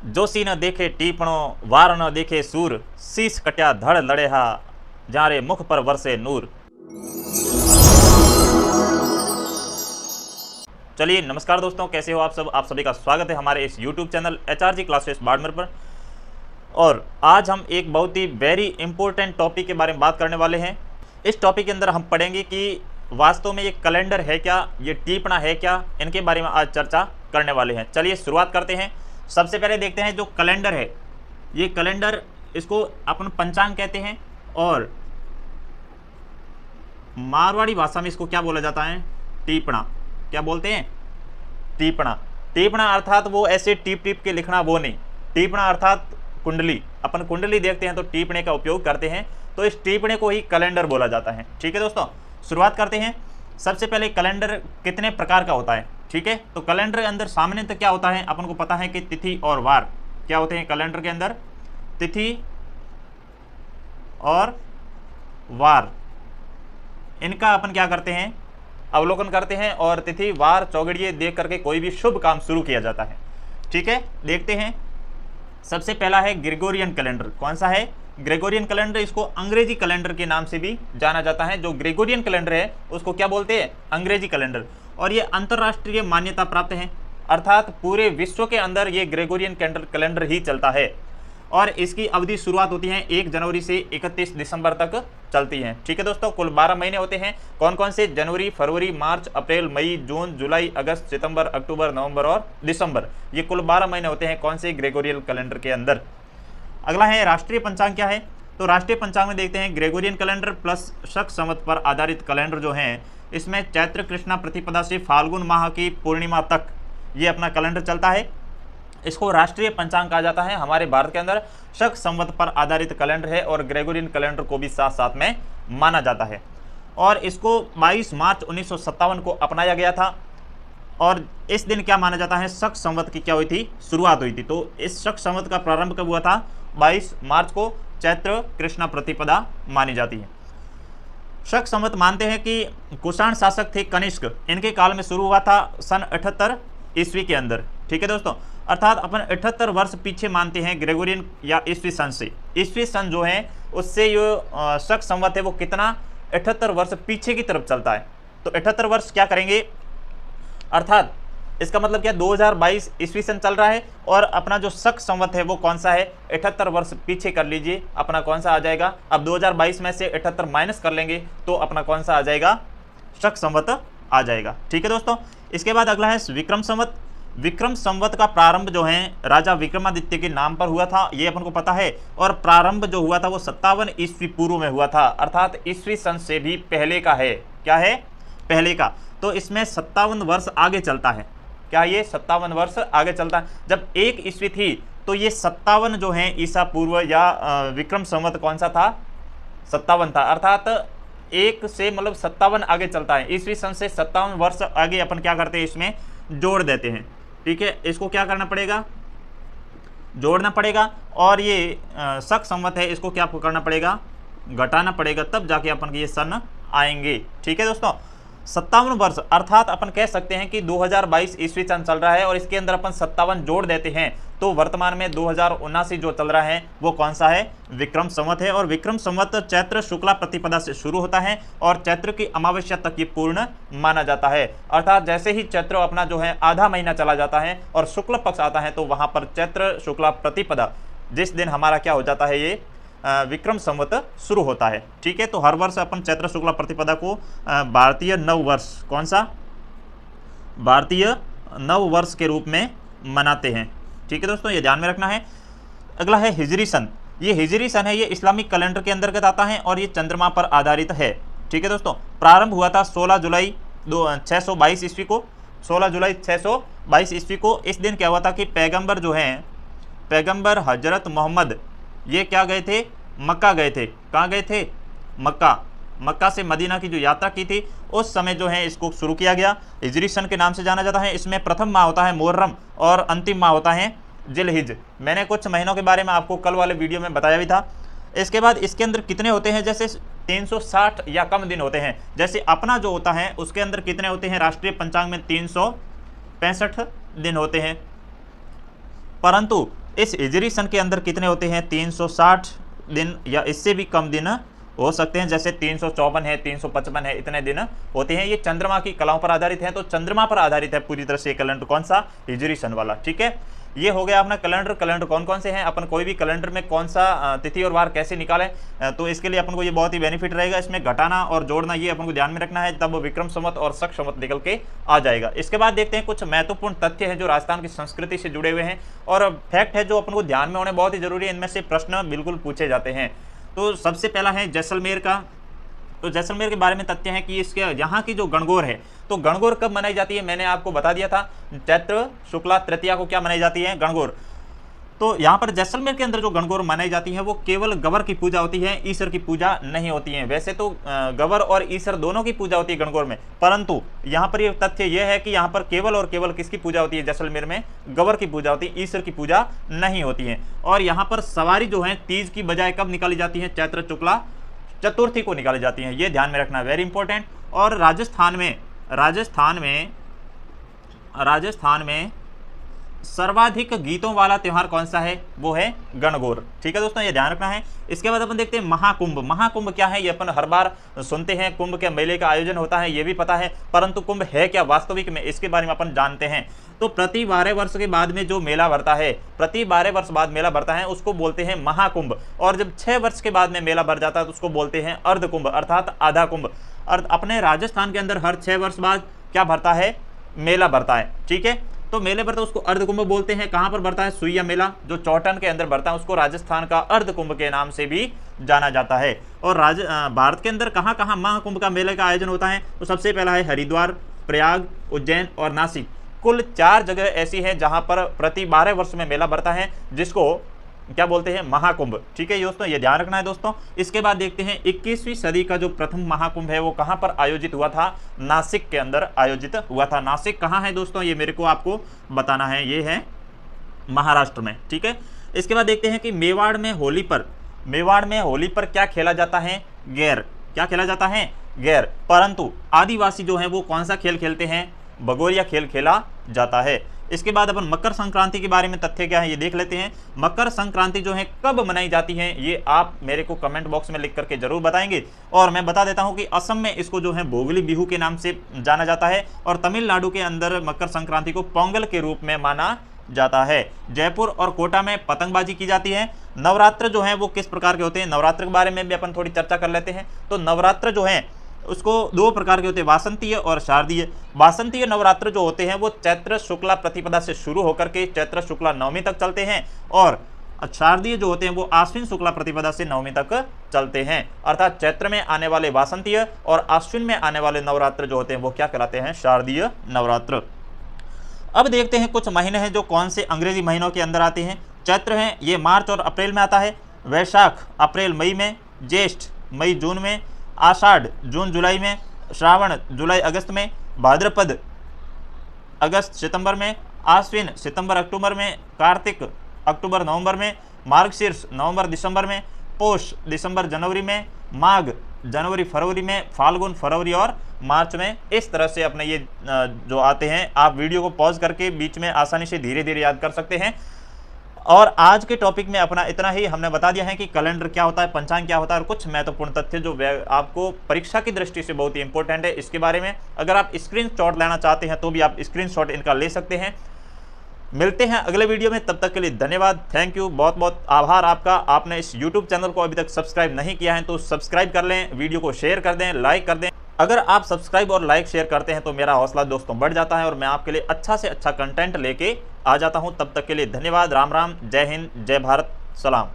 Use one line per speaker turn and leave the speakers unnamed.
जोशी न देखे टीपणो, वार न देखे सूर, शीश कट्या धड़ लड़ेहा, जारे मुख पर वर्षे नूर। चलिए नमस्कार दोस्तों, कैसे हो आप सब। आप सभी का स्वागत है हमारे इस YouTube channel HRG classes Barmer पर। और आज हम एक बहुत ही वेरी इंपॉर्टेंट टॉपिक के बारे में बात करने वाले हैं। इस टॉपिक के अंदर हम पढ़ेंगे कि वास्तव में ये कैलेंडर है क्या, ये टीपणा है क्या, इनके बारे में आज चर्चा करने वाले हैं। चलिए शुरुआत करते हैं। सबसे पहले देखते हैं जो कैलेंडर है, ये कैलेंडर इसको अपन पंचांग कहते हैं और मारवाड़ी भाषा में इसको क्या बोला जाता है, टीपणा। क्या बोलते हैं, टीपणा। टीपणा अर्थात वो ऐसे टीप टीप के लिखना, वो नहीं। टीपणा अर्थात कुंडली, अपन कुंडली देखते हैं तो टीपणे का उपयोग करते हैं, तो इस टीपणे को ही कैलेंडर बोला जाता है। ठीक है दोस्तों, शुरुआत करते हैं। सबसे पहले कैलेंडर कितने प्रकार का होता है, ठीक है। तो कैलेंडर के अंदर सामान्य तो क्या होता है, अपन को पता है कि तिथि और वार क्या होते हैं कैलेंडर के अंदर, तिथि और वार, इनका अपन क्या करते हैं, अवलोकन करते हैं और तिथि वार चौगड़िए देख करके कोई भी शुभ काम शुरू किया जाता है। ठीक है, देखते हैं। सबसे पहला है ग्रेगोरियन कैलेंडर। कौन सा है, ग्रेगोरियन कैलेंडर। इसको अंग्रेजी कैलेंडर के नाम से भी जाना जाता है। जो ग्रेगोरियन कैलेंडर है उसको क्या बोलते हैं, अंग्रेजी कैलेंडर। और ये अंतर्राष्ट्रीय मान्यता प्राप्त है, अर्थात पूरे विश्व के अंदर ये ग्रेगोरियन कैलेंडर ही चलता है। और इसकी अवधि शुरुआत होती है 1 जनवरी से 31 दिसंबर तक चलती है। ठीक है दोस्तों, कुल 12 महीने होते हैं। कौन कौन से, जनवरी, फरवरी, मार्च, अप्रैल, मई, जून, जुलाई, अगस्त, सितंबर, अक्टूबर, नवंबर और दिसंबर, ये कुल 12 महीने होते हैं कौन से, ग्रेगोरियन कैलेंडर के अंदर। अगला है राष्ट्रीय पंचांग। क्या है, तो राष्ट्रीय पंचांग में देखते हैं ग्रेगोरियन कैलेंडर प्लस शक संवत पर आधारित कैलेंडर जो है, इसमें चैत्र कृष्णा प्रतिपदा से फाल्गुन माह की पूर्णिमा तक ये अपना कैलेंडर चलता है। इसको राष्ट्रीय पंचांग कहा जाता है। हमारे भारत के अंदर शक संवत पर आधारित कैलेंडर है और ग्रेगोरियन कैलेंडर को भी साथ साथ में माना जाता है। और इसको 22 मार्च 1957 को अपनाया गया था। और इस दिन क्या माना जाता है, शक संवत की क्या हुई थी, शुरुआत हुई थी। तो इस शक संवत का प्रारंभ कब हुआ था, 22 मार्च को चैत्र कृष्णा प्रतिपदा मानी जाती है। शक संवत मानते हैं कि कुषाण शासक थे कनिष्क, इनके काल में शुरू हुआ था सन 78 ईस्वी के अंदर। ठीक है दोस्तों, अर्थात अपन 78 वर्ष पीछे मानते हैं ग्रेगोरियन या ईस्वी सन से। ईस्वी सन जो है उससे जो शक संवत है वो कितना, 78 वर्ष पीछे की तरफ चलता है। तो 78 वर्ष क्या करेंगे, अर्थात इसका मतलब क्या, 2022 ईस्वी सन चल रहा है और अपना जो शक संवत है वो कौन सा है, 78 वर्ष पीछे कर लीजिए, अपना कौन सा आ जाएगा। अब 2022 में से 78 माइनस कर लेंगे तो अपना कौन सा आ जाएगा, शक संवत आ जाएगा। ठीक है दोस्तों, इसके बाद अगला है विक्रम संवत। विक्रम संवत का प्रारंभ जो है राजा विक्रमादित्य के नाम पर हुआ था, ये अपन को पता है। और प्रारंभ जो हुआ था वो 57 ईस्वी पूर्व में हुआ था, अर्थात ईस्वी सन से भी पहले का है। क्या है, पहले का। तो इसमें 57 वर्ष आगे चलता है। क्या ये 57 वर्ष आगे चलता है। जब 1 ईस्वी थी तो ये 57 जो है ईसा पूर्व या विक्रम संवत कौन सा था, 57 था। अर्थात 1 से मतलब 57 आगे चलता है। ईस्वी सन से 57 वर्ष आगे अपन क्या करते हैं, इसमें जोड़ देते हैं। ठीक है, इसको क्या करना पड़ेगा, जोड़ना पड़ेगा। और ये शक संवत है, इसको क्या करना पड़ेगा, घटाना पड़ेगा, तब जाके अपन के ये सन आएंगे। ठीक है दोस्तों, 57 वर्ष अर्थात अपन कह सकते हैं कि 2022 ईस्वी सन चल रहा है और इसके अंदर अपन 57 जोड़ देते हैं तो वर्तमान में 2079 जो चल रहा है वो कौन सा है, विक्रम संवत है। और विक्रम संवत चैत्र शुक्ला प्रतिपदा से शुरू होता है और चैत्र की अमावस्या तक ये पूर्ण माना जाता है। अर्थात जैसे ही चैत्र अपना जो है आधा महीना चला जाता है और शुक्ल पक्ष आता है तो वहां पर चैत्र शुक्ला प्रतिपदा जिस दिन हमारा क्या हो जाता है, ये विक्रम संवत शुरू होता है। ठीक है, तो हर वर्ष अपन चैत्र शुक्ला प्रतिपदा को भारतीय नव वर्ष, कौन सा, भारतीय नव वर्ष के रूप में मनाते हैं। ठीक है दोस्तों, ये ध्यान में रखना है। अगला है हिजरी सन। ये हिजरी सन है, ये इस्लामिक कैलेंडर के अंतर्गत आता है और ये चंद्रमा पर आधारित है। ठीक है दोस्तों, प्रारंभ हुआ था 16 जुलाई 622 ईस्वी को, 16 जुलाई 622 ईस्वी को। इस दिन क्या हुआ था कि पैगंबर जो हैं, पैगंबर हजरत मोहम्मद ये क्या गए थे, मक्का गए थे। कहाँ गए थे, मक्का। मक्का से मदीना की जो यात्रा की थी उस समय जो है इसको शुरू किया गया। हिजरी सन के नाम से जाना जाता है। इसमें प्रथम माह होता है मुहर्रम और अंतिम माह होता है जिलहिज। मैंने कुछ महीनों के बारे में आपको कल वाले वीडियो में बताया भी था। इसके बाद इसके अंदर कितने होते हैं, जैसे 360 या कम दिन होते हैं। जैसे अपना जो होता है उसके अंदर कितने होते हैं, राष्ट्रीय पंचांग में 365 दिन होते हैं। परंतु इस हिजरी सन के अंदर कितने होते हैं? 360 दिन या इससे भी कम दिन हो सकते हैं, जैसे 354 है, 355 है, इतने दिन होते हैं। ये चंद्रमा की कलाओं पर आधारित है, तो चंद्रमा पर आधारित है पूरी तरह से कैलेंडर। कौन सा? हिजरी सन वाला। ठीक है, ये हो गया अपना कैलेंडर। कैलेंडर कौन कौन से हैं, अपन कोई भी कैलेंडर में कौन सा तिथि और वार कैसे निकालें, तो इसके लिए अपन को ये बहुत ही बेनिफिट रहेगा। इसमें घटाना और जोड़ना ये अपन को ध्यान में रखना है, तब विक्रम संवत और शक संवत निकल के आ जाएगा। इसके बाद देखते हैं कुछ महत्वपूर्ण तथ्य हैं जो राजस्थान की संस्कृति से जुड़े हुए हैं और फैक्ट है जो अपन को ध्यान में होने बहुत ही जरूरी है। इनमें से प्रश्न बिल्कुल पूछे जाते हैं। तो सबसे पहला है जैसलमेर का। तो जैसलमेर के बारे में तथ्य है कि इसके यहाँ की जो गणगौर है, तो गणगौर कब मनाई जाती है? मैंने आपको बता दिया था, चैत्र शुक्ला तृतीया को क्या मनाई जाती है? गणगौर। तो यहाँ पर जैसलमेर के अंदर जो गणगौर मनाई जाती है वो केवल गवर की पूजा होती है, ईश्वर की पूजा नहीं होती है। वैसे तो गवर और ईश्वर दोनों की पूजा होती है गणगौर में, परंतु यहाँ पर ये तथ्य यह है कि यहाँ पर केवल और केवल किसकी पूजा होती है? जैसलमेर में गवर की पूजा होती है, ईश्वर की पूजा नहीं होती है। और यहाँ पर सवारी जो है तीज की बजाय कब निकाली जाती है? चैत्र शुक्ला चतुर्थी को निकाली जाती है, ये ध्यान में रखना, वेरी इंपॉर्टेंट। और राजस्थान में सर्वाधिक गीतों वाला त्यौहार कौन सा है? वो है गणगौर। ठीक है दोस्तों, ये ध्यान रखना है। इसके बाद अपन देखते हैं महाकुंभ। महाकुंभ क्या है? ये अपन हर बार सुनते हैं, कुंभ के मेले का आयोजन होता है, ये भी पता है, परंतु कुंभ है क्या वास्तविक में, इसके बारे में अपन जानते हैं। तो प्रति 12 वर्ष के बाद में जो मेला भरता है, प्रति 12 वर्ष बाद मेला भरता है, उसको बोलते हैं महाकुंभ। और जब 6 वर्ष के बाद में मेला भर जाता है तो उसको बोलते हैं अर्धकुंभ, अर्थात आधा कुंभ। और अपने राजस्थान के अंदर हर 6 वर्ष बाद क्या भरता है? मेला भरता है। ठीक है, तो मेले भरता है उसको अर्धकुंभ बोलते हैं। कहाँ पर भरता है? सुइया मेला जो चौटन के अंदर भरता है उसको राजस्थान का अर्धकुंभ के नाम से भी जाना जाता है। और भारत के अंदर कहाँ कहाँ महाकुंभ का मेले का आयोजन होता है? तो सबसे पहला है हरिद्वार, प्रयाग, उज्जैन और नासिक। कुल 4 जगह ऐसी हैं जहां पर प्रति 12 वर्ष में मेला भरता है, जिसको क्या बोलते हैं? महाकुंभ। ठीक है दोस्तों, ये ध्यान रखना है दोस्तों। इसके बाद देखते हैं 21वीं सदी का जो प्रथम महाकुंभ है वो कहां पर आयोजित हुआ था? नासिक के अंदर आयोजित हुआ था। नासिक कहां है दोस्तों? ये मेरे को आपको बताना है, ये है महाराष्ट्र में। ठीक है, इसके बाद देखते हैं कि मेवाड़ में होली पर क्या खेला जाता है? गैर। क्या खेला जाता है? गैर। परंतु आदिवासी जो है वो कौन सा खेल खेलते हैं? भगोरिया खेल खेला जाता है। इसके बाद अपन मकर संक्रांति के बारे में तथ्य क्या है ये देख लेते हैं। मकर संक्रांति जो है कब मनाई जाती है ये आप मेरे को कमेंट बॉक्स में लिख करके जरूर बताएंगे। और मैं बता देता हूं कि असम में इसको जो है भोगली बिहू के नाम से जाना जाता है और तमिलनाडु के अंदर मकर संक्रांति को पोंगल के रूप में माना जाता है। जयपुर और कोटा में पतंगबाजी की जाती है। नवरात्र जो है वो किस प्रकार के होते हैं? नवरात्र के बारे में भी अपन थोड़ी चर्चा कर लेते हैं। तो नवरात्र जो है उसको 2 प्रकार के होते हैं, वासंतीय और शारदीय। वासंतीय नवरात्र जो होते हैं वो चैत्र शुक्ला प्रतिपदा से शुरू होकर के चैत्र शुक्ला नवमी तक चलते हैं, और शारदीय जो होते हैं वो आश्विन शुक्ला प्रतिपदा से नवमी तक चलते हैं। अर्थात चैत्र में आने वाले वासंतीय और आश्विन में आने वाले नवरात्र जो होते हैं वो क्या कहलाते हैं? शारदीय नवरात्र। अब देखते हैं कुछ महीने हैं जो कौन से अंग्रेजी महीनों के अंदर आते हैं। चैत्र है, ये मार्च और अप्रैल में आता है। वैशाख अप्रैल मई में। ज्येष्ठ मई जून में। आषाढ़ जून जुलाई में। श्रावण जुलाई अगस्त में। भाद्रपद अगस्त सितंबर में। आश्विन सितंबर अक्टूबर में। कार्तिक अक्टूबर नवंबर में। मार्गशीर्ष नवंबर दिसंबर में। पोष दिसंबर जनवरी में। माघ जनवरी फरवरी में। फाल्गुन फरवरी और मार्च में। इस तरह से अपने ये जो आते हैं, आप वीडियो को पॉज करके बीच में आसानी से धीरे धीरे याद कर सकते हैं। और आज के टॉपिक में अपना इतना ही। हमने बता दिया है कि कैलेंडर क्या होता है, पंचांग क्या होता है और कुछ महत्वपूर्ण तथ्य जो आपको परीक्षा की दृष्टि से बहुत ही इंपॉर्टेंट है। इसके बारे में अगर आप स्क्रीनशॉट लेना चाहते हैं तो भी आप स्क्रीनशॉट इनका ले सकते हैं। मिलते हैं अगले वीडियो में, तब तक के लिए धन्यवाद, थैंक यू, बहुत बहुत आभार आपका। आपने इस यूट्यूब चैनल को अभी तक सब्सक्राइब नहीं किया है तो सब्सक्राइब कर लें, वीडियो को शेयर कर दें, लाइक कर दें। अगर आप सब्सक्राइब और लाइक शेयर करते हैं तो मेरा हौसला दोस्तों बढ़ जाता है और मैं आपके लिए अच्छा से अच्छा कंटेंट लेके आ जाता हूं। तब तक के लिए धन्यवाद, राम राम, जय हिंद, जय भारत, सलाम।